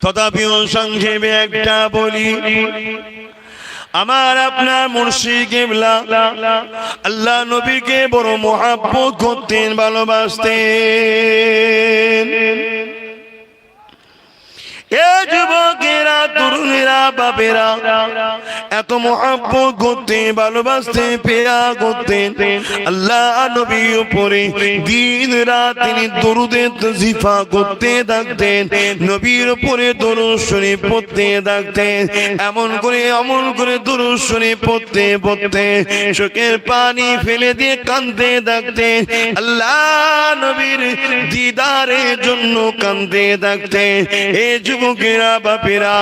তথাপিও সংক্ষেপে একটা বলি, আমার আপনার মুর্শিদ কিবলা আল্লাহ নবীকে বড় মহব্বত করতেন, ভালোবাসতেন। এ যুবকেরা, তরুণেরা, বাপেরা এত মহব্বত করতেন, ভালোবাসতেন, পেয়া করতেন আল্লাহ নবীর উপরে। দিন রাত তিনি দরুদে তজিফা করতে থাকতেন, নবীর উপরে দরুদ শরীফ পড়তে থাকতেন। এমন করে দরুদ শরীফ পড়তে পড়তে চোখের পানি ফেলে দিয়ে কাঁদতে থাকতেন, আল্লাহ নবীর দিদারের জন্য কাঁদতে থাকতেন। এই যুবকেরা, বাপেরা,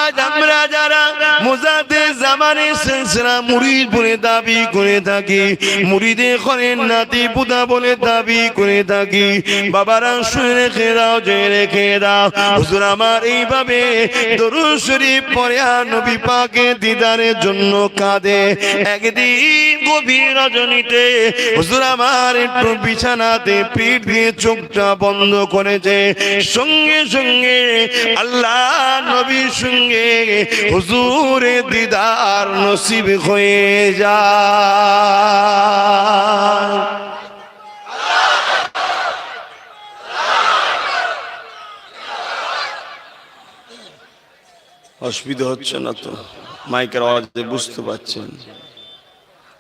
আজ আমরা যারা মুজাদ্দিদ জামানের সিলসিলা মুরিদ বলে দাবি করে থাকি, মুরিদে খরেন নাতি পুতা বলে দাবি করে থাকি, বাবারা শুনে রেখে দাও, জেনে রেখে দাও, হুজুর আমার এইভাবে দরুদ শরীফ পড়ে আর নবী পাকের দিদারের জন্য কাঁদে। একদিন গভীর রজনীতে হুজুর আমার একটু বিছানাতে পিঠ দিয়ে চোখটা বন্ধ করেছে, সঙ্গে সঙ্গে আল্লাহ নবীর সঙ্গে হুজুরের দিদার নসিব হয়ে যায়। অসুবিধা হচ্ছে না তো? মাইকের আওয়াজে বুঝতে পারছেন?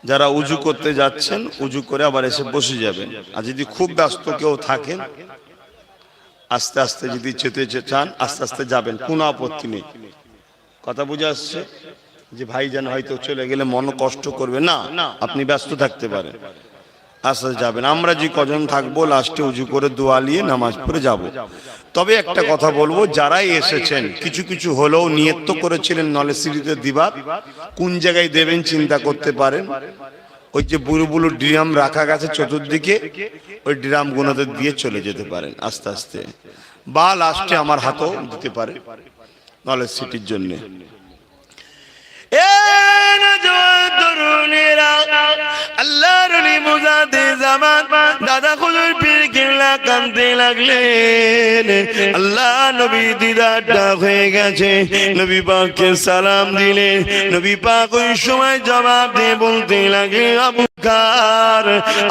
যারা উজু করতে যাচ্ছেন উজু করে আবার এসে বসে যাবেন। আর যদি খুব ব্যস্ত কেউ থাকেন, আস্তে আস্তে যদি যেতে চান আস্তে আস্তে যাবেন, কোনো আপত্তি নেই। কথা বুঝে আসছে? যে ভাইজান হয়তো চলে গেলে মন কষ্ট করবে না, আপনি ব্যস্ত থাকতে পারেন, আস্তে যাবেন। আমরা যে কজন থাকবো লাস্টে উজু করে দোয়া নিয়ে নামাজ পড়ে যাব। তবে একটা কথা বলবো, যারাই এসেছেন কিছু কিছু হলেও নিয়ত তো করেছিলেন নলেসিরিতে দিবার, কোন জায়গায় দেবেন চিন্তা করতে পারেন। ওই যে বুলু বুলু ড্রাম রাখা গেছে চতুর্দিকে, ওই ড্রাম গুলোতে দিয়ে চলে যেতে পারেন আস্তে আস্তে, বা লাস্টে আমার হাতও দিতে পারে নলেজ সিটির জন্য। আল্লাহর মুজাদ্দিদ জামান দাদা হুজুর পীর কিবলা কাঁদতে লাগলেন, আল্লাহ নবী দিদারটা হয়ে গেছে। নবী পাককে সালাম দিলেন, নবী পাক ওই সময় জবাব দিয়ে বলতে লাগলেন, আবু বকর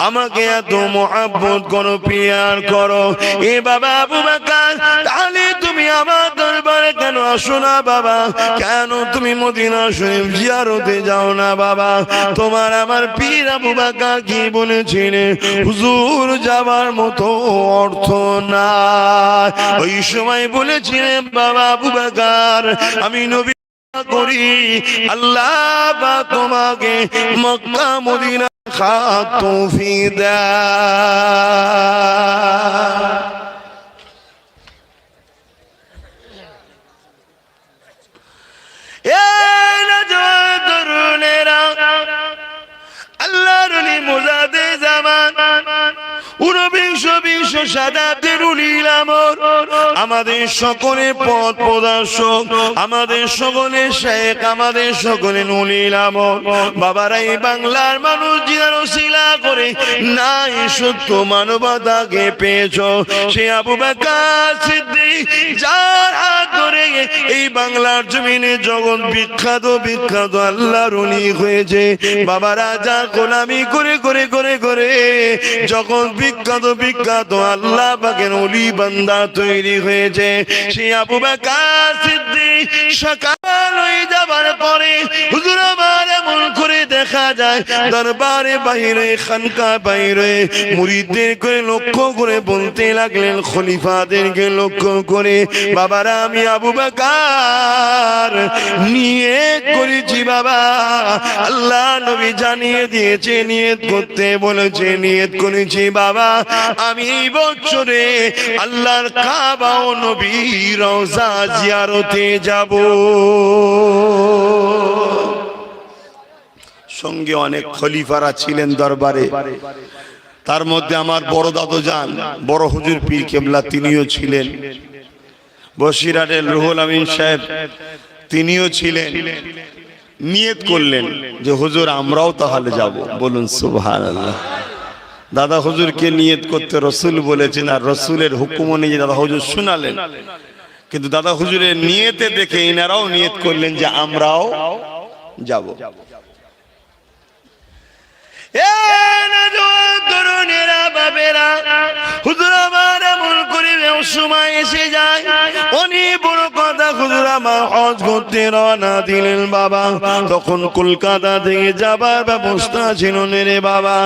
আমাকে এত মহব্বত করো, প্রিয়ার করো, এ বাবা আবু বকর তাহলে তুমি আমার দরবারে কেন আসো না বাবা? কেন তুমি মদিনা শরীফ জিয়ারতে যাও না বাবা? তোমার আমার পীর আবু বকর কি বলেছিলেন? হুজুর যাবার মতো অর্থ না। ওই সময় বলেছিলেন, বাবা আবু বকর আমি নবী করি, আল্লাহ বা তোমাকে মক্কা মদিনা খাতুফি দেয়। আল্লাহর মুজাদ্দিদ জামান ঊনবিংশ শতাব্দীর উলিল আমর, আমাদের সকলের পথ প্রদর্শক, আমাদের সকলের শেখ, আমাদের সকলের উলিল আমর। বাবারা এই বাংলার মানুষ জিনার ওসিলা করে নাই সত্য মানবতাকে পেয়েছ, সে আবু বকর সিদ্দিক যার হাত ধরে এই বাংলার জমিনে জগৎ বিখ্যাত বিখ্যাত আল্লাহর ওলি হয়েছে। বাবারা যা গোলামি করে করে করে করে জগৎ বিখ্যাত বিখ্যাত আল্লাহ পাকের ওলি বান্দা তৈরি হয়েছে, সে আবু বকর সিদ্দিক সকাল হয়ে যাবার পরে হুজুর আমার এমন করে দেখা যায় দরবারে বাইরে, খানকা বাইরে মুরিদদেরকে লক্ষ্য করে বলতে লাগলেন, খলিফাদেরকে লক্ষ্য করে, বাবারা আমি আবু বকর নিয়ত করেছি বাবা, আল্লাহ নবী জানিয়ে দিয়েছে নিয়ত করতে বলেছে, নিয়ত করেছি বাবা আমি এই বছরে আল্লাহর কাবা ও নবীর রওজা জিয়ারতে যাব। সঙ্গে অনেক খলিফারা ছিলেন দরবারে, তার মধ্যে আমার বড় দাদু যান বড় হুজুর পীর কেবলা তিনিও ছিলেন, বসিরহাটের রুহুল আমিন সাহেব তিনিও ছিলেন। নিয়ত করলেন যে হুজুর আমরাও তাহলে যাব, বলুন সুবহানাল্লাহ। দাদা হুজুরকে নিয়ত করতে রসুল বলেছেন, আর রসুলের হুকুম অনুযায়ী দাদা হুজুর শোনালেন। কিন্তু দাদা হুজুরের নিয়তে দেখে ইনারাও নিয়ত করলেন যে আমরাও যাব। হুজুর আমার এমন করে সময় এসে যায়, অনেক বড় কথা, হুজুর আমার হজ করতে রওনা দিলেন বাবা। তখন কলকাতা থেকে যাবার ব্যবস্থা ছিল না রে বাবা।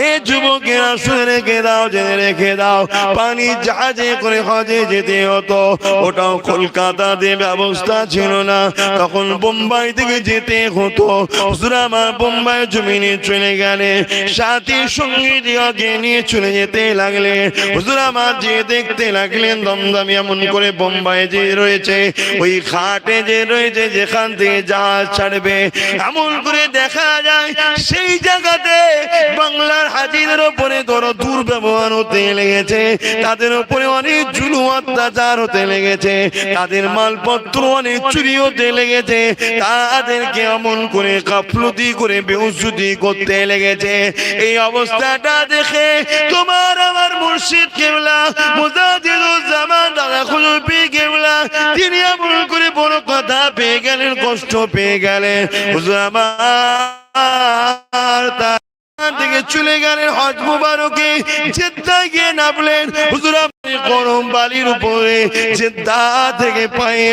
এ যুবকেরা শুনে রেখে দাও, জেনে রেখে দাও, পানি জাহাজে করে হজে যেতে হতো, ওটাও কলকাতাতে ব্যবস্থা ছিল না, তখন বোম্বাই থেকে যেতে হতো। হুজুর আমার বোম্বাই জমিনে চলে গেলে, সাথী সঙ্গী দিকে নিয়ে চলে যেতে লাগলে। হুজুর আমার যে দেখতে লাগলেন দমদম এমন করে বোম্বাই যে রয়েছে, ওই ঘাটে যে রয়েছে যেখান থেকে জাহাজ ছাড়বে, এমন করে দেখা যায় সেই জায়গাতে বাংলার হাজিদের উপরে ধরো দুর্ব্যবহার হতে লেগেছে, তাদের উপরে অনেক জুলুম অত্যাচার হতে লেগেছে, তাদের মালপত্র অনেক চুরি হতে লেগেছে, তাদেরকে এমন করে গাফলতি করে বেহুসুতি করতে লেগেছে। এই অবস্থাটা দেখে তোমার আমার মুর্শিদ কেবলা মুজাদ্দিদুজ্জামান দাদা হুজুর পীর কেবলা তিনি এমন করে বড় কথা পেয়ে গেলেন, কষ্ট পেয়ে গেলেন। হুজুর আমার থেকে চলে গেলেন হজ মুবারকে, জেদ্দায় গিয়ে নামলেন। হুজুর গরম বালির উপরে জেদ্দা থেকে পায়ে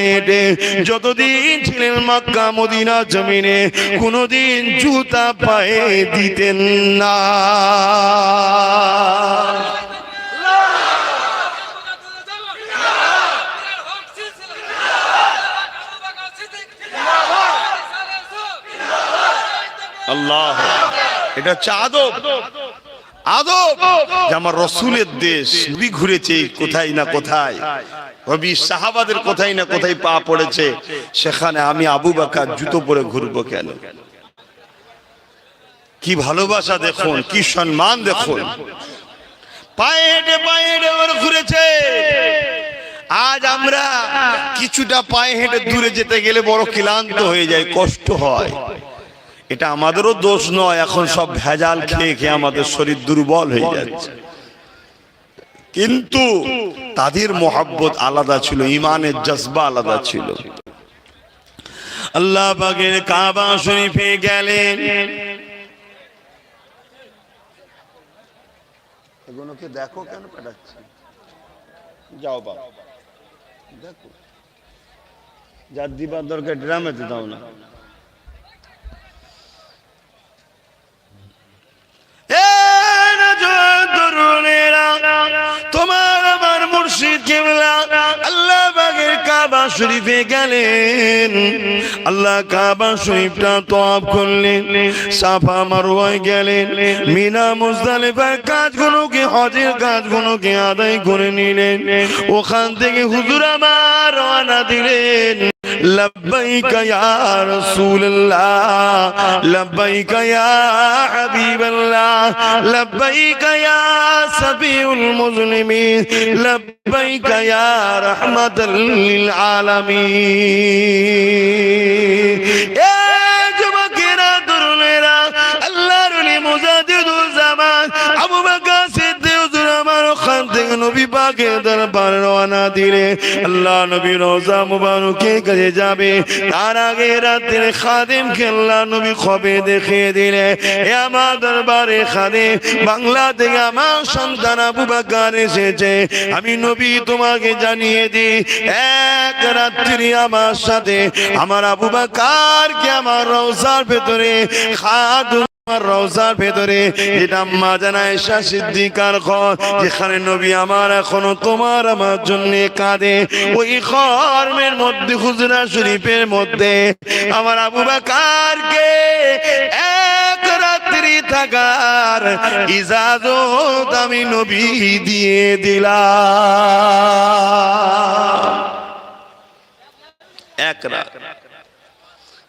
হেঁটে যতদিন ছিলেন মক্কা মদিনা জমিনে কোনোদিন জুতা পায়ে দিতেন না। আল্লাহ, এটা হচ্ছে আদব। আদব যে আমার রসুলের দেশ, নবী ঘুরেছে কোথায় না কোথায়, নবী সাহাবাদের কোথায় না কোথায় পা পড়েছে, সেখানে আমি আবু বকর জুতো পরে ঘুরবো কেন? কি ভালোবাসা দেখুন, কি সম্মান দেখুন, পায়ে হেঁটে ওরা ঘুরেছে। আজ আমরা কিছুটা পায়ে হেঁটে দূরে যেতে গেলে বড় ক্লান্ত হয়ে যায়, কষ্ট হয়। এটা আমাদেরও দোষ নয়, এখন সব ভেজাল খেয়ে খেয়ে আমাদের শরীর দুর্বল হয়ে যাচ্ছে, কিন্তু তাদের মোহাব্বত আলাদা ছিল, ইমানের জজবা আলাদা ছিল। আল্লাহ পাকের কাবা শরীফে গেলেন। এগুলোকে দেখো কেন পাঠাচ্ছি, যাও বাবা দেখো, যার দিবার দরকার ড্রামেতে দাও না। তোমার আমার মুর্শিদ কেবলা আল্লাহ পাকের কাবা শরীফে গেলেন। আল্লাহ কাবা শরীফটা তওয়াফ করলেন, সাফা মারওয়ায় গেলেন, মিনা মুজদালিফার কাজগুলোকে, হজের কাজগুলোকে আদায় করে নিলেন। ওখান থেকে হুজুর আমার রওনা দিলেন। لبيك يا رسول الله، لبيك يا حبيب الله، لبيك يا سبي المسلمين، لبيك يا رحمة للعالمين। يا جماعة درلنا الله رلي মুজাদ্দিদুজ্জামান আবু বকর সিদ্দিক হুজুর আমার ওখান থেকে নবী পাকের দরবারে রওনা দিলে। আল্লাহ নবী রওজা মুবারকে কাছে যাবে, তার আগে রাতের খাদেমকে আল্লাহ নবী খবর দেখিয়ে দিলে, এ আমার দরবারে খাদেম, বাংলা থেকে আমার সন্তান আবু বকর এসেছে, আমি নবী তোমাকে জানিয়ে দিই, এক রাত্রি আমার সাথে আমার আবু বকরকে আমার রওজার ভেতরে খাদম রওজার ভেতরে, এটা আম্মা জান আয়েশা সিদ্দিকার ঘর, যেখানে নবী আমার এখনো তোমার আমার জন্য কাঁদে, ওই ঘরের মধ্যে হুজরা শরীফের মধ্যে আমার আবু বকরকে এক রাত্রি থাকার ইজাজত আমি নবী দিয়ে দিলাম। এক রাত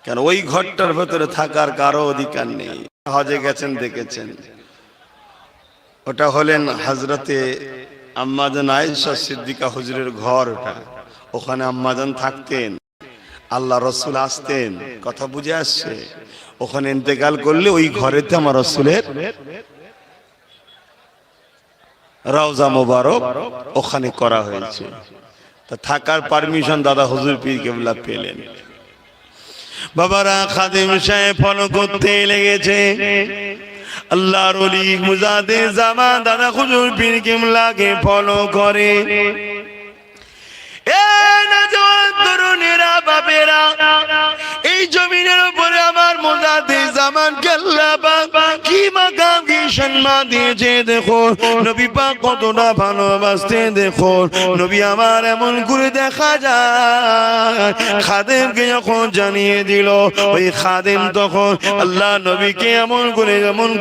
কেন, ওই ঘরটার ভেতরে থাকার কারো অধিকার নেই। হজে গেছেন দেখেছেন, ওটা হলেন হযরতে আম্মাজান আয়েশা সিদ্দিকা হুজুরের ঘর, ওটা ওখানে আম্মাজান থাকতেন, আল্লাহ রসুল আসতেন, কথা বুঝে আসছে। ওখানে ইন্তেকাল করলে ওই ঘরেতে আমার রসুলের রওজা মোবারক ওখানে করা হয়েছে। থাকার পারমিশন দাদা হুজুর পীর কেবলা পেলেন। বাবারা খাদেম সাহেব ফলো করতে লেগেছে। আল্লাহর ওলি মুজাদ্দে জামান দাদা হুজুর পীর কেবলাকে ফলো করে। তরুণেরা বাপেরা, এই জমিনের উপরে আমার মুজাদ্দে জামান আল্লাহ পাক কি মাকাম কি সম্মান দিয়েছে দেখো। নবী পাক কতটা ভালোবাসতে দেখো। নবী আমার এমন করে দেখা যায় খাদেমকে যখন জানিয়ে দিল, ওই খাদেম তখন আল্লাহ নবীকে এমন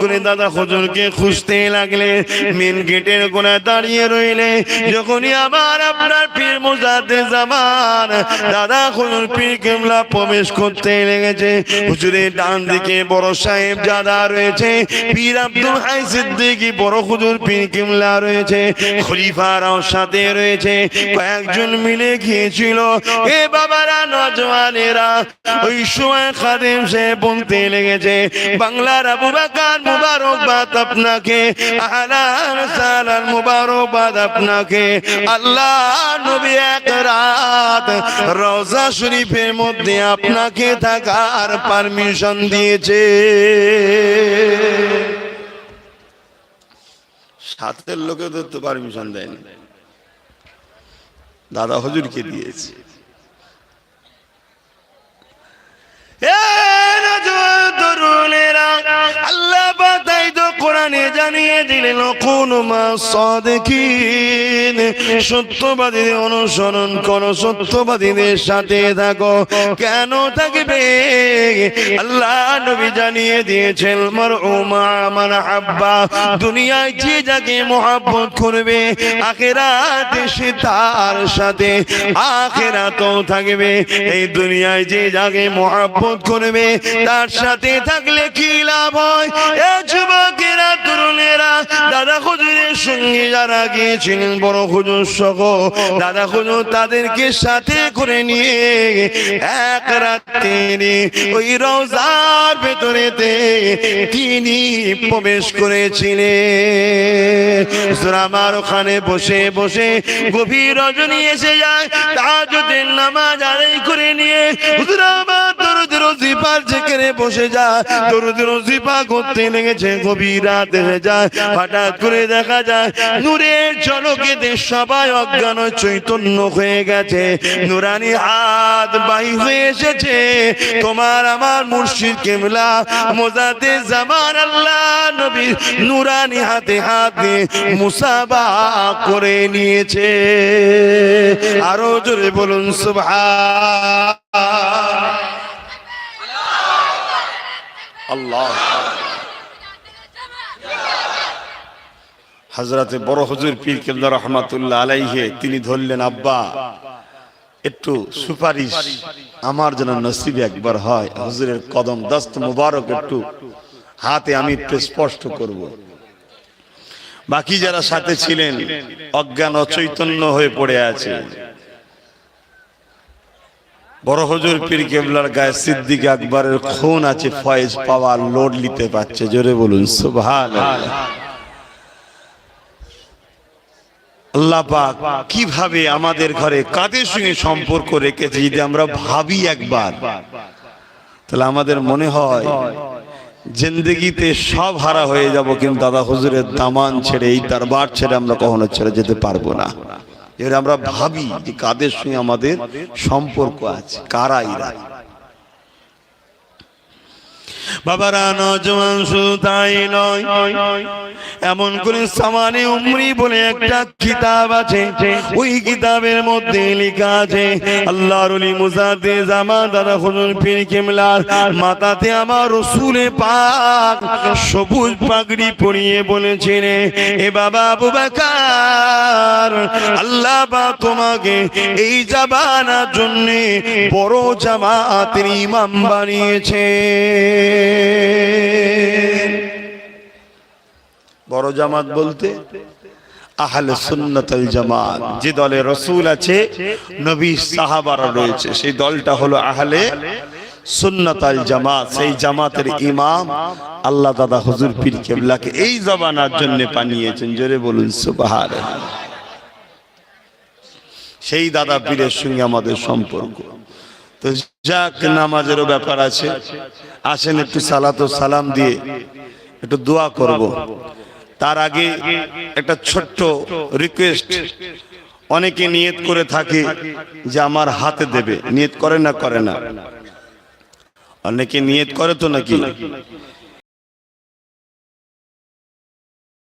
করে দাদা হুজুরকে খুঁজতে লাগলে। মেন গেটের কোণায় দাঁড়িয়ে রইলে। যখনই আমার আপনার পীর মুজাদ্দে জামান দাদা হুজুর পীর কেবলা প্রবেশ করতে লেগেছে, হুজুরের ডান দিকে বড় সাহেব জাদা রয়েছে, পীর আব্দুল হাই সিদ্দিকী বড় হুজুর পীর কেবলা রয়েছে, খলিফারাও সাথে রয়েছে। কয়েকজন মিলে গিয়েছিল। এ বাবারা, নজওয়ানেরা, ওই সময় খাদেম সাহেব বলতে লেগেছে, বাংলার আবু বকর মুবারকবাদ আপনাকে, আহলান সালান মুবারকবাদ আপনাকে। আল্লাহ নবী এক রাত রওজা শরীফের মধ্যে আপনাকে থাকার পারমিশন দিয়েছে। সাথের লোকে তো পারমিশন দেয়নি, দাদা হুজুরকে দিয়েছে। আল্লাহ তাই তো কোরআনে জানিয়ে দিলেন, কোন মা সাদিকিন, সত্যবাদীদের অনুসরণ করো, সত্যবাদীদের সাথে থাকো। কেন থাকবে? আল্লাহ নবী জানিয়ে দিয়েছেন, মারউ মা মান হাব্বা, দুনিয়ায় যে যাকে মহব্বত করবে আখিরাতে সে তার সাথে আখিরাতেও থাকবে। এই দুনিয়ায় যে যাকে মহব্বত করবে তার সাথে থাকলে কি লাভ হয়? এ যুবকেরা, তরুণেরা, দাদা হুজুরের সঙ্গে যারা গিয়েছিলেন বড় হুজুর সহ দাদা হুজুর তাদেরকে সাথে করে নিয়ে এক রাতে ওই রওজার ভেতরেতে তিনি প্রবেশ করেছিলেন। আমার ওখানে বসে বসে গভীর রজনী এসে যায়, তাহাজ্জুদের নামাজ আদায় করে নিয়ে হুজুর আমার দরুদ রজিফার জিকিরে বসে যায়, দরুদ রজিফা করতে লেগেছে। গভীর রাত হয়ে যায়, হঠাৎ করে দেখা যায় নূরের ঝলকে সবাই অজ্ঞান চৈতন্য হয়ে গেছে। নুরানি হাত বাহির হয়ে এসেছে। তোমার আমার মুর্শিদ কেবলা মুজাদ্দে জামান আল্লাহ নবী নুরানি হাতে হাত দিয়ে মুসাফা করে নিয়েছে। আরো জোরে বলুন সুবহান আল্লাহ। হযরতে বড় হুজুর পীর কেবলা রহমাতুল্লাহ আলাইহি তিনি ধরলেন, আব্বা একটু সুপারিশ আমার জন্য নসিবে একবার হয়, হুজুরের কদম দস্ত মুবারক একটু হাতে আমি একটু স্পষ্ট করব। বাকি যারা সাথে ছিলেন অজ্ঞান অচৈতন্য হয়ে পড়ে আছে। বড় হুজুর পীর কেবলার গায়ে সিদ্দিক আকবরের খুন আছে, ফয়েজ পাওয়ার লোড নিতে পারছে। জোরে বলুন সুবহানাল্লাহ। আল্লাহ পাক কিভাবে আমাদের ঘরে কাদের সঙ্গে সম্পর্ক রেখেছে যদি আমরা ভাবি একবার, তাহলে আমাদের মনে হয় জিন্দেগিতে সব হারা হয়ে যাব, কিন্তু দাদা হুজুরের দামান ছেড়ে, এই দরবার ছেড়ে আমরা কখনো ছেড়ে যেতে পারবো না। এবার আমরা ভাবি যে কাদের সঙ্গে আমাদের সম্পর্ক আছে, কারা এরা। বাবারা, নওজওয়ান শুধু তাই নয়, এমন করে সামানে উমরি বলে একটা কিতাব আছে, ওই কিতাবের মধ্যে লেখা আছে আল্লাহর ওলি মুজাদ্দে জামান দাদা হুজুর পীর কেবলার মাথাতে আমার রাসূলে পাক সবুজ পাগড়ি পরিয়ে বলেছিলেন, এ বাবা আবু বকর, আল্লাহ পাক তোমাকে এই জামানার জন্য বড় জামাতের ইমাম বানিয়েছে। বড় জামাত বলতে আহলে সুন্নাত ওয়াল জামাত, যে দলে রাসূল আছে, নবী সাহাবারা রয়েছে, সেই দলটা হলো আহলে সুন্নাত ওয়াল জামাত। সেই জামাতের ইমাম আল্লাহ দাদা হুজুর পীর কেবলাকে এই জামানার জন্য বানিয়েছেন। জোরে বলুন সুবহানাল্লাহ। সেই দাদা পীরের সঙ্গে আমাদের সম্পর্ক। তো যাক, নামাজেরও ব্যাপার আছে, আসেন একটু সালাত ও সালাম দিয়ে একটু দোয়া করব। তার আগে একটা ছোট্ট রিকোয়েস্ট, অনেকে নিয়ত করে থাকে যে আমার হাতে দেবে, নিয়ত করে না? করে না? অনেকে নিয়ত করে তো নাকি?